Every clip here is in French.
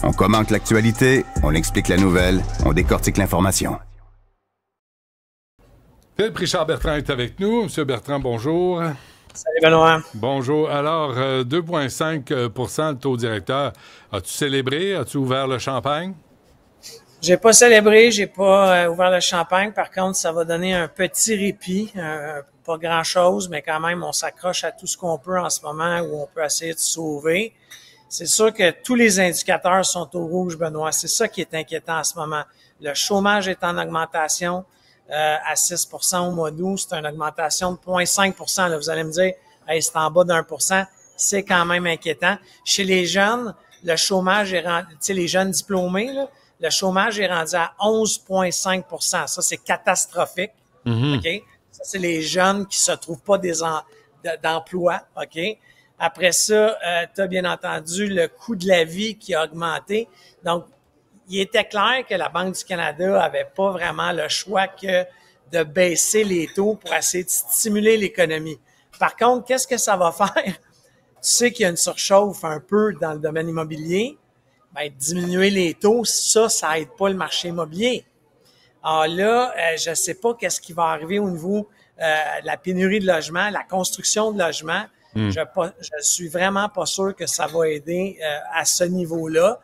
On commente l'actualité, on explique la nouvelle, on décortique l'information. Philippe Richard Bertrand est avec nous. Monsieur Bertrand, bonjour. Salut Benoît. Bonjour. Alors, 2,5 le taux directeur. As-tu célébré? As-tu ouvert le champagne? J'ai pas célébré, j'ai pas ouvert le champagne. Par contre, ça va donner un petit répit. Pas grand-chose, mais quand même, on s'accroche à tout ce qu'on peut en ce moment où on peut essayer de sauver. C'est sûr que tous les indicateurs sont au rouge, Benoît. C'est ça qui est inquiétant en ce moment. Le chômage est en augmentation à 6 % au mois d'août. C'est une augmentation de 0,5 %. Là, vous allez me dire, hey, c'est en bas d'1 %. C'est quand même inquiétant. Chez les jeunes, le chômage est rendu, tu sais, les jeunes diplômés, là, le chômage est rendu à 11,5 %. Ça, c'est catastrophique. OK? Ça, c'est les jeunes qui se trouvent pas d'emploi. OK? Après ça, tu as bien entendu le coût de la vie qui a augmenté. Donc, il était clair que la Banque du Canada avait pas vraiment le choix que de baisser les taux pour essayer de stimuler l'économie. Par contre, qu'est-ce que ça va faire? Tu sais qu'il y a une surchauffe un peu dans le domaine immobilier. Ben, diminuer les taux, ça aide pas le marché immobilier. Alors là, je sais pas qu'est-ce qui va arriver au niveau de la pénurie de logements, la construction de logements. Je suis vraiment pas sûr que ça va aider à ce niveau-là.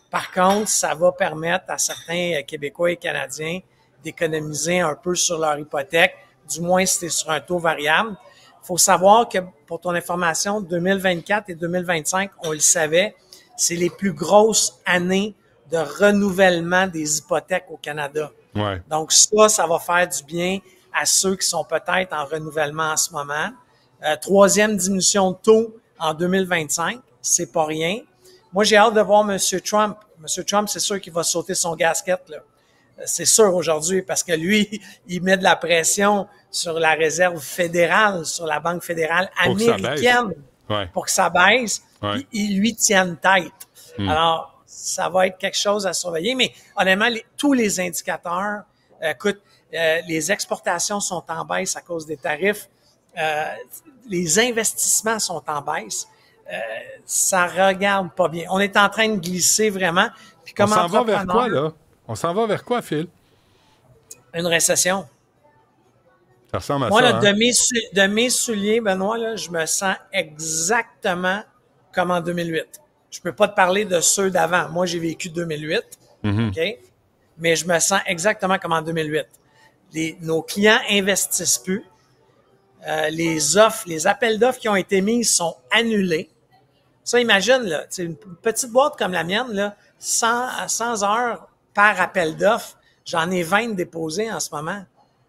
Par contre, ça va permettre à certains Québécois et Canadiens d'économiser un peu sur leur hypothèque, du moins si c'est sur un taux variable. Il faut savoir que, pour ton information, 2024 et 2025, on le savait, c'est les plus grosses années de renouvellement des hypothèques au Canada. Ouais. Donc ça va faire du bien à ceux qui sont peut-être en renouvellement en ce moment. Troisième diminution de taux en 2025, c'est pas rien. Moi, j'ai hâte de voir M. Trump. M. Trump, c'est sûr qu'il va sauter son gasket, là. C'est sûr aujourd'hui, parce que lui, il met de la pression sur la réserve fédérale, sur la Banque fédérale américaine pour que ça baisse. Ouais. Ils lui tiennent tête. Alors, ça va être quelque chose à surveiller. Mais honnêtement, tous les indicateurs, écoute, les exportations sont en baisse à cause des tarifs. Les investissements sont en baisse. Ça regarde pas bien. On est en train de glisser vraiment. Puis comme on s'en va vers quoi, là? On s'en va vers quoi, Phil? Une récession. Ça ressemble à moi, ça, là, de mes souliers, Benoît, là, je me sens exactement comme en 2008. Je peux pas te parler de ceux d'avant. Moi, j'ai vécu 2008, OK? Mais je me sens exactement comme en 2008. Nos clients investissent plus. Les offres, les appels d'offres qui ont été mis sont annulés. Ça, imagine, là, une petite boîte comme la mienne, là, 100 heures par appel d'offres, j'en ai 20 déposés en ce moment.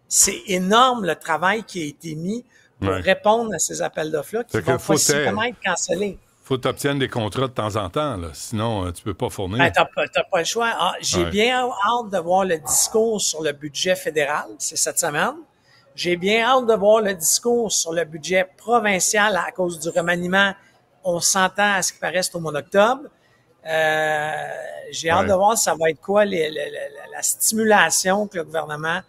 C'est énorme le travail qui a été mis pour répondre à ces appels d'offres-là qui vont possiblement être cancellés. Faut que tu obtiennes des contrats de temps en temps, là. Sinon, tu peux pas fournir. Ben, t'as pas le choix. J'ai bien hâte de voir le discours sur le budget fédéral, c'est cette semaine. J'ai bien hâte de voir le discours sur le budget provincial à cause du remaniement. On s'entend à ce qui paraît au mois d'octobre. J'ai hâte de voir ça va être quoi la stimulation que le gouvernement,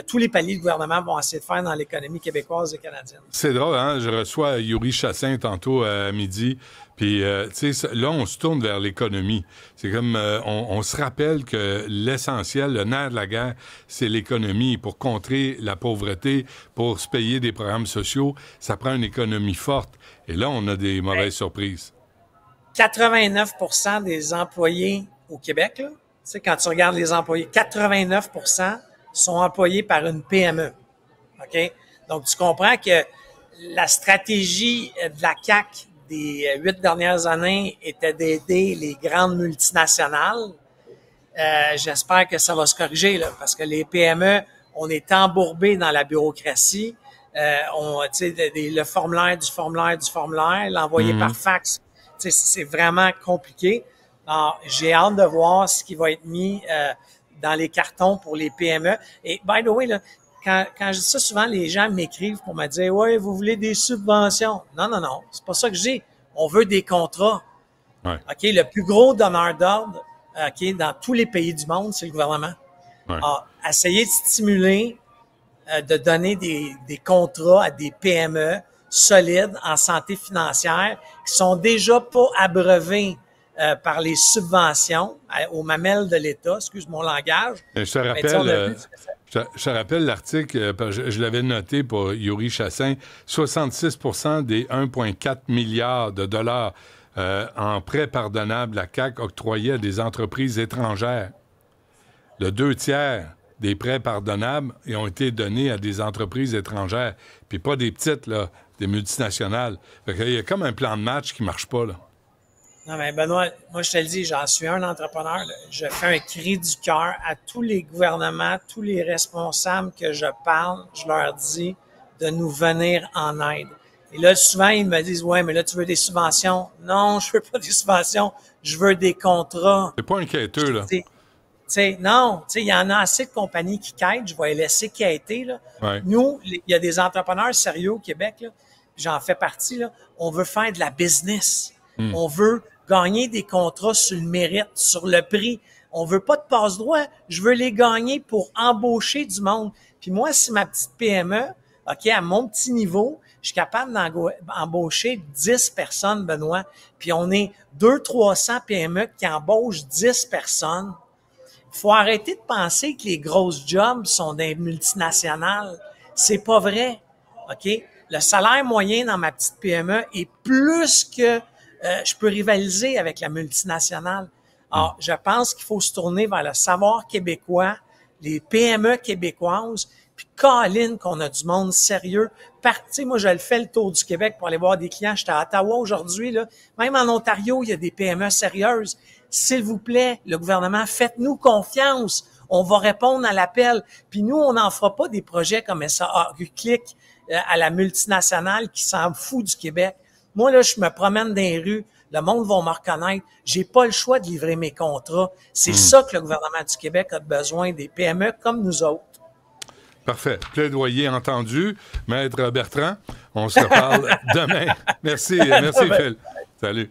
tous les paliers du gouvernement vont essayer de faire dans l'économie québécoise et canadienne. C'est drôle, hein? Je reçois Yuri Chassin tantôt à midi. Puis, tu sais, là, on se tourne vers l'économie. C'est comme, on se rappelle que l'essentiel, le nerf de la guerre, c'est l'économie. Pour contrer la pauvreté, pour se payer des programmes sociaux, ça prend une économie forte. Et là, on a des mauvaises surprises. 89 % des employés au Québec, là, tu sais, quand tu regardes les employés, 89 % sont employés par une PME. OK? Donc, tu comprends que la stratégie de la CAQ des 8 dernières années était d'aider les grandes multinationales. J'espère que ça va se corriger, là, parce que les PME, on est embourbé dans la bureaucratie. Le formulaire, l'envoyer par fax, c'est vraiment compliqué. Alors, j'ai hâte de voir ce qui va être mis dans les cartons pour les PME. Et, by the way, là, quand je dis ça, souvent, les gens m'écrivent pour me dire « Ouais, vous voulez des subventions? » Non, c'est pas ça que je dis. On veut des contrats. Ouais. OK? Le plus gros donneur d'ordre, OK, dans tous les pays du monde, c'est le gouvernement. Ouais. Alors, essayer de stimuler, de donner des contrats à des PME solides en santé financière qui sont déjà pas abreuvés par les subventions aux mamelles de l'État, excuse mon langage. Je te rappelle l'article, je l'avais noté pour Yuri Chassin, 66 des 1,4 milliards de dollars en prêts pardonnables, la CAQ octroyait à des entreprises étrangères. Le 2/3 des prêts pardonnables ont été donnés à des entreprises étrangères, puis pas des petites, là, des multinationales. Fait qu'il y a comme un plan de match qui marche pas, là. Non, mais Benoît, moi, je te le dis, j'en suis un entrepreneur, là. Je fais un cri du cœur à tous les gouvernements, tous les responsables que je parle, je leur dis de nous venir en aide. Et là, souvent, ils me disent, ouais, mais là, tu veux des subventions? Non, je veux pas des subventions, je veux des contrats. C'est pas un quêteux, là. Non, il y en a assez de compagnies qui quittent, je vais les laisser quitter, là. Ouais. Nous, il y a des entrepreneurs sérieux au Québec, là, j'en fais partie, là, on veut faire de la business. On veut gagner des contrats sur le mérite, sur le prix. On veut pas de passe-droit, je veux les gagner pour embaucher du monde. Puis moi, si ma petite PME, OK, à mon petit niveau, je suis capable d'embaucher 10 personnes, Benoît, puis on est 200-300 PME qui embauchent 10 personnes. Il faut arrêter de penser que les grosses jobs sont des multinationales. C'est pas vrai, OK? Le salaire moyen dans ma petite PME est plus que je peux rivaliser avec la multinationale. Alors, je pense qu'il faut se tourner vers le savoir québécois, les PME québécoises, puis Colin, qu'on a du monde sérieux. Moi, je le fais le tour du Québec pour aller voir des clients. J'étais à Ottawa aujourd'hui, là. Même en Ontario, il y a des PME sérieuses. S'il vous plaît, le gouvernement, faites-nous confiance. On va répondre à l'appel. Puis nous, on n'en fera pas des projets comme ça, Click à la multinationale qui s'en fout du Québec. Moi, là, je me promène dans les rues, le monde va me reconnaître. J'ai pas le choix de livrer mes contrats. C'est ça que le gouvernement du Québec a besoin, des PME comme nous autres. Parfait. Plaidoyer entendu. Maître Bertrand, on se reparle demain. Merci, Phil. Salut.